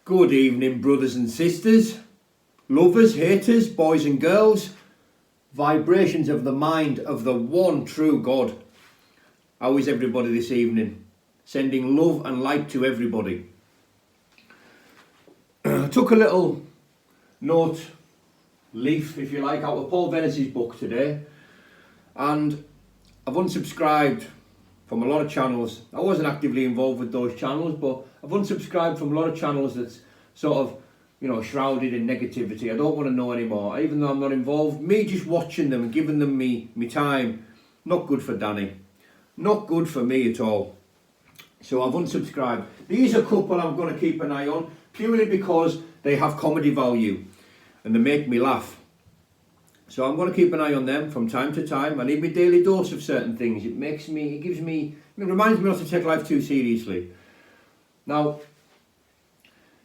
Good evening, brothers and sisters, lovers, haters, boys and girls, vibrations of the mind of the one true God. How is everybody this evening? Sending love and light to everybody. I took a little note, leaf if you like, out of Paul Venice's book today, and I've unsubscribed from a lot of channels. I wasn't actively involved with those channels, but I've unsubscribed from a lot of channels that's sort of, shrouded in negativity. I don't want to know anymore, even though I'm not involved. Me just watching them and giving them me time, not good for Danny. Not good for me at all. So I've unsubscribed. These are a couple I'm going to keep an eye on, purely because they have comedy value and they make me laugh. So I'm going to keep an eye on them from time to time. I need my daily dose of certain things. It reminds me not to take life too seriously. Now,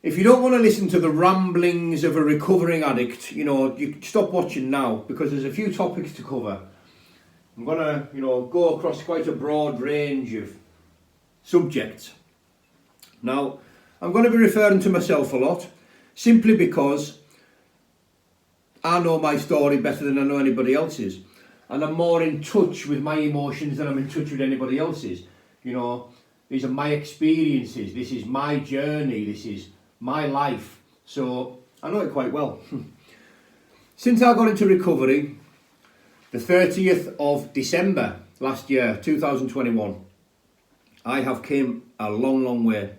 if you don't want to listen to the ramblings of a recovering addict, you stop watching now, because there's a few topics to cover. I'm going to, go across quite a broad range of subjects. Now, I'm going to be referring to myself a lot, simply because I know my story better than I know anybody else's, and I'm more in touch with my emotions than I'm in touch with anybody else's. These are my experiences, this is my journey, this is my life, so I know it quite well. Since I got into recovery, the 30th of December last year, 2021, I have came a long way.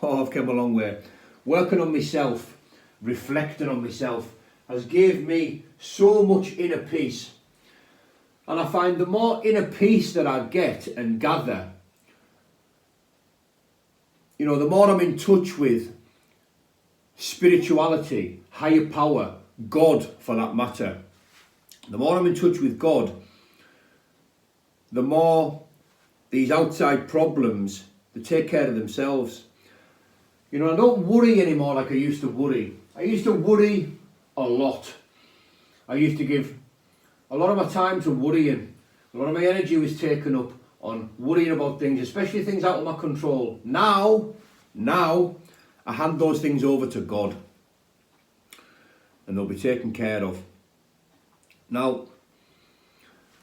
I've come a long way. Working on myself, reflecting on myself, has gave me so much inner peace. And I find the more inner peace that I get and gather, the more I'm in touch with spirituality, higher power, God for that matter. The more I'm in touch with God, the more these outside problems, they take care of themselves. I don't worry anymore like I used to worry. I used to worry a lot. I used to give a lot of my time to worrying. A lot of my energy was taken up on worrying about things, especially things out of my control. Now, I hand those things over to God, and they'll be taken care of. Now,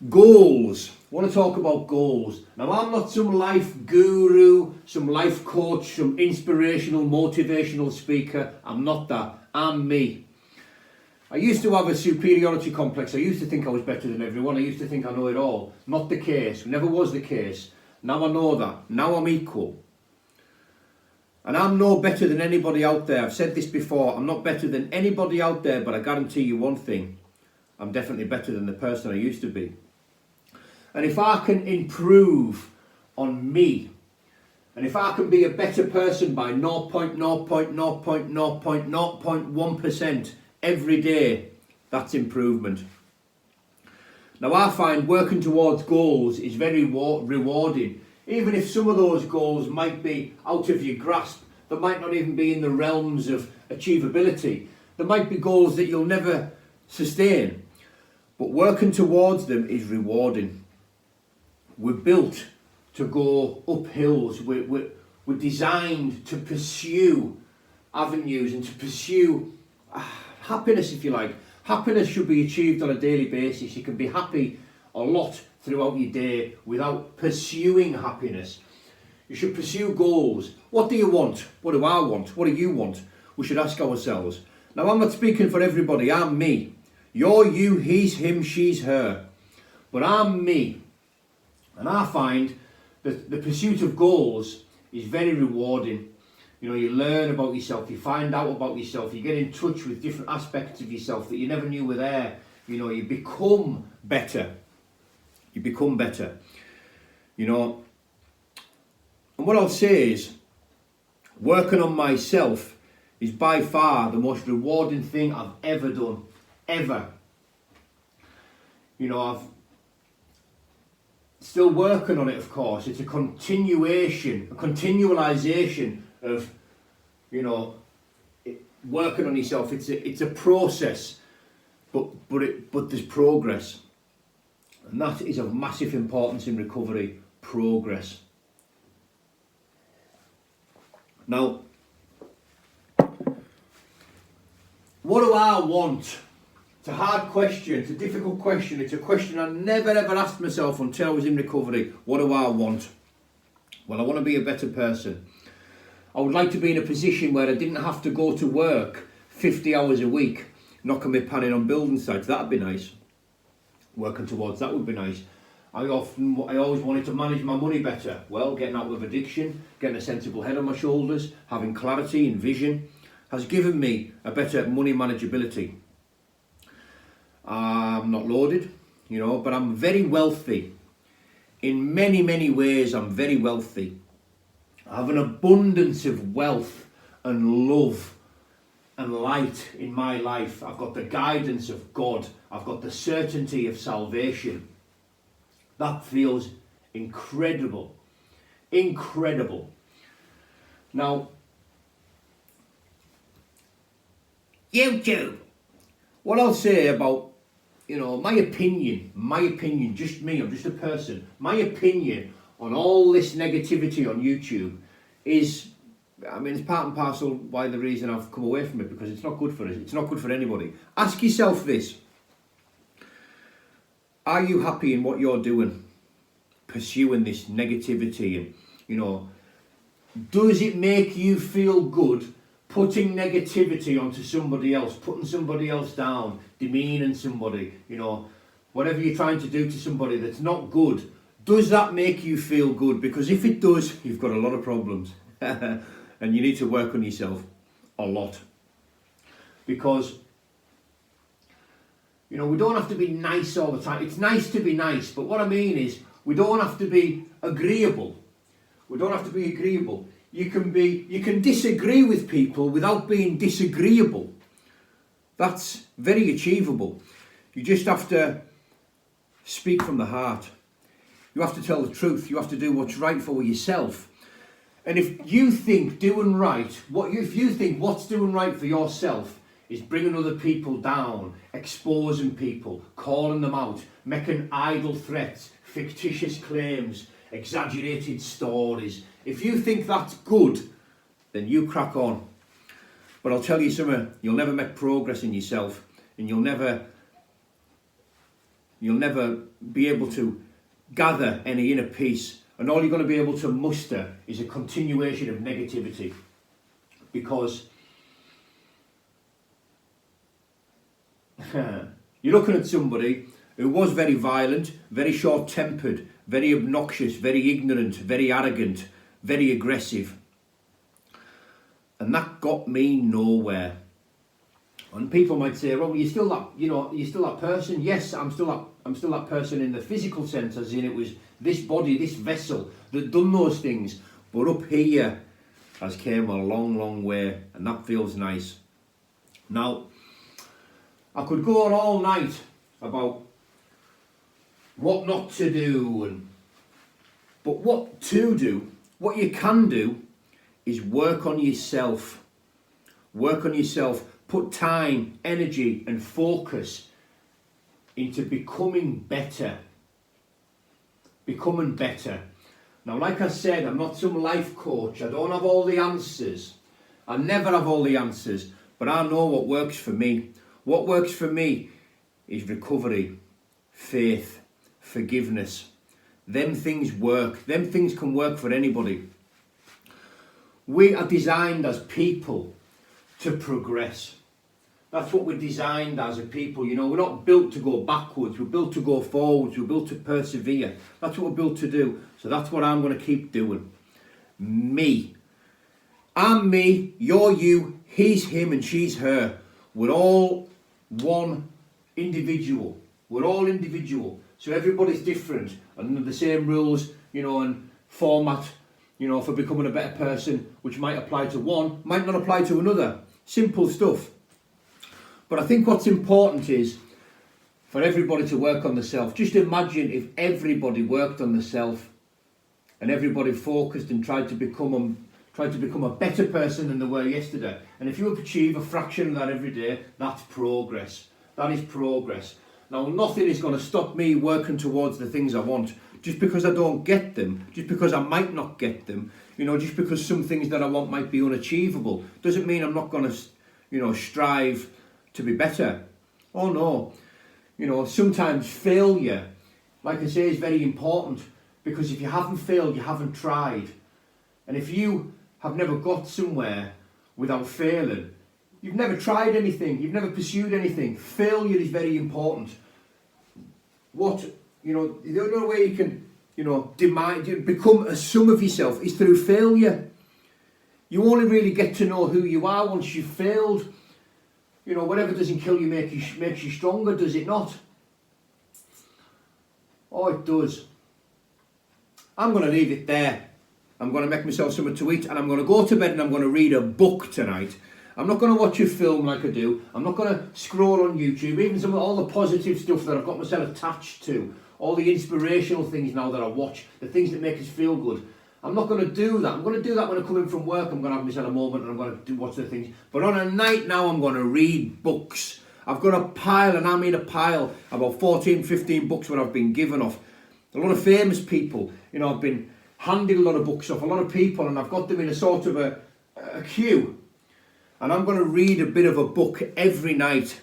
goals. I want to talk about goals. Now, I'm not some life guru, some life coach, some inspirational, motivational speaker. I'm not that. I'm me. I used to have a superiority complex. I used to think I was better than everyone. I used to think I know it all. Not the case. Never was the case. Now I know that. Now I'm equal. And I'm no better than anybody out there. I've said this before. I'm not better than anybody out there, but I guarantee you one thing. I'm definitely better than the person I used to be. And if I can improve on me, and if I can be a better person by 0.0.0.0.0.1% every day, that's improvement. Now, I find working towards goals is very rewarding. Even if some of those goals might be out of your grasp, they might not even be in the realms of achievability. There might be goals that you'll never sustain, but working towards them is rewarding. We're built to go up hills. We're designed to pursue avenues and to pursue happiness, if you like. Happiness should be achieved on a daily basis. You can be happy a lot throughout your day without pursuing happiness. You should pursue goals. What do you want? What do I want? What do you want? We should ask ourselves. Now, I'm not speaking for everybody. I'm me. You're you, he's him, she's her. But I'm me. And I find that the pursuit of goals is very rewarding. You learn about yourself, you find out about yourself, you get in touch with different aspects of yourself that you never knew were there. You become better. You become better. And what I'll say is, working on myself is by far the most rewarding thing I've ever done. Ever. I've still working on it, of course. It's a continualization of, working on yourself. It's a process, but there's progress, and that is of massive importance in recovery. Progress. Now, What do I want? It's a hard question, it's a difficult question, it's a question I never ever asked myself until I was in recovery. What do I want? Well, I want to be a better person. I would like to be in a position where I didn't have to go to work 50 hours a week, knocking my panning on building sites. That'd be nice. Working towards that would be nice. I always wanted to manage my money better. Well, getting out of addiction, getting a sensible head on my shoulders, having clarity and vision has given me a better money manageability. I'm not loaded, but I'm very wealthy. In many, many ways, I'm very wealthy. I have an abundance of wealth and love and light in my life. I've got the guidance of God. I've got the certainty of salvation. That feels incredible. Incredible. Now, YouTube. What I'll say about, my opinion, just me, I'm just a person. My opinion on all this negativity on YouTube is, it's part and parcel why the reason I've come away from it, because it's not good for us. It's not good for anybody. Ask yourself this. Are you happy in what you're doing? Pursuing this negativity and, does it make you feel good putting negativity onto somebody else, putting somebody else down, demeaning somebody, whatever you're trying to do to somebody that's not good, does that make you feel good? Because if it does, you've got a lot of problems and you need to work on yourself a lot. Because, we don't have to be nice all the time. It's nice to be nice, but what I mean is we don't have to be agreeable. We don't have to be agreeable. You can disagree with people without being disagreeable. That's very achievable. You just have to speak from the heart. You have to tell the truth. You have to do what's right for yourself. And if you think doing right, if you think what's doing right for yourself is bringing other people down, exposing people, calling them out, making idle threats, fictitious claims, exaggerated stories, if you think that's good, then you crack on. But I'll tell you something, you'll never make progress in yourself, and you'll never be able to gather any inner peace, and all you're going to be able to muster is a continuation of negativity. Because you're looking at somebody who was very violent, very short-tempered, very obnoxious, very ignorant, very arrogant, very aggressive. And that got me nowhere. And people might say, well, you're still that person. Yes, I'm still that person in the physical sense, as in it was this body, this vessel that done those things. But up here has came a long, long way, and that feels nice. Now, I could go on all night about what not to do, but what to do, what you can do, is work on yourself. Work on yourself. Put time, energy and focus into becoming better. Becoming better. Now, like I said, I'm not some life coach. I don't have all the answers. I never have all the answers. But I know what works for me. What works for me is recovery, faith, forgiveness. Them things work. Them things can work for anybody. We are designed as people to progress. That's what we're designed as a people. We're not built to go backwards. We're built to go forwards. We're built to persevere. That's what we're built to do. So that's what I'm going to keep doing. Me. I'm me, you're you, he's him and she's her. We're all one individual. We're all individual. So everybody's different. And the same rules, and format, for becoming a better person, which might apply to one, might not apply to another. Simple stuff. But I think what's important is for everybody to work on the self. Just imagine if everybody worked on the self and everybody focused and tried to become a better person than they were yesterday. And if you achieve a fraction of that every day, that's progress. That is progress. Now, nothing is going to stop me working towards the things I want. Just because I don't get them, just because I might not get them, just because some things that I want might be unachievable, doesn't mean I'm not going to, strive to be better. Oh no. You know, sometimes failure, like I say, is very important, because if you haven't failed, you haven't tried. And if you have never got somewhere without failing, you've never tried anything, you've never pursued anything. Failure is very important. The only way you can, become a sum of yourself is through failure. You only really get to know who you are once you've failed. You know, whatever doesn't kill you makes you stronger, does it not? Oh, it does. I'm going to leave it there. I'm going to make myself something to eat, and I'm going to go to bed and I'm going to read a book tonight. I'm not going to watch a film like I do. I'm not going to scroll on YouTube, even some of all the positive stuff that I've got myself attached to, all the inspirational things now that I watch, the things that make us feel good. I'm not going to do that. I'm going to do that when I come in from work. I'm going to have myself a moment and I'm going to watch the things. But on a night now, I'm going to read books. I've got a pile, and I mean a pile, about 14, 15 books that I've been given off. A lot of famous people. You know, I've been handed a lot of books off a lot of people, and I've got them in a sort of a queue. And I'm going to read a bit of a book every night.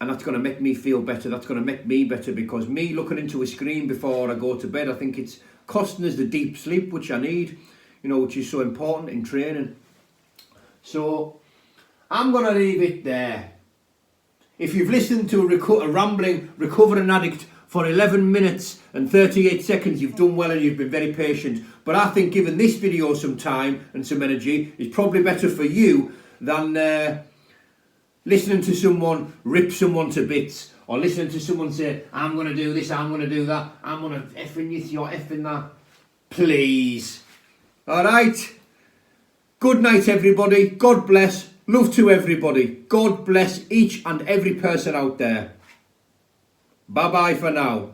And that's going to make me feel better. That's going to make me better, because me looking into a screen before I go to bed, I think it's costing us the deep sleep which I need, which is so important in training. So I'm going to leave it there. If you've listened to a rambling recovering addict for 11 minutes and 38 seconds, you've done well and you've been very patient. But I think giving this video some time and some energy is probably better for you than listening to someone rip someone to bits, or listening to someone say, I'm going to do this, I'm going to do that, I'm going to effing this, you're effing that. Please. Alright. Good night, everybody. God bless. Love to everybody. God bless each and every person out there. Bye-bye for now.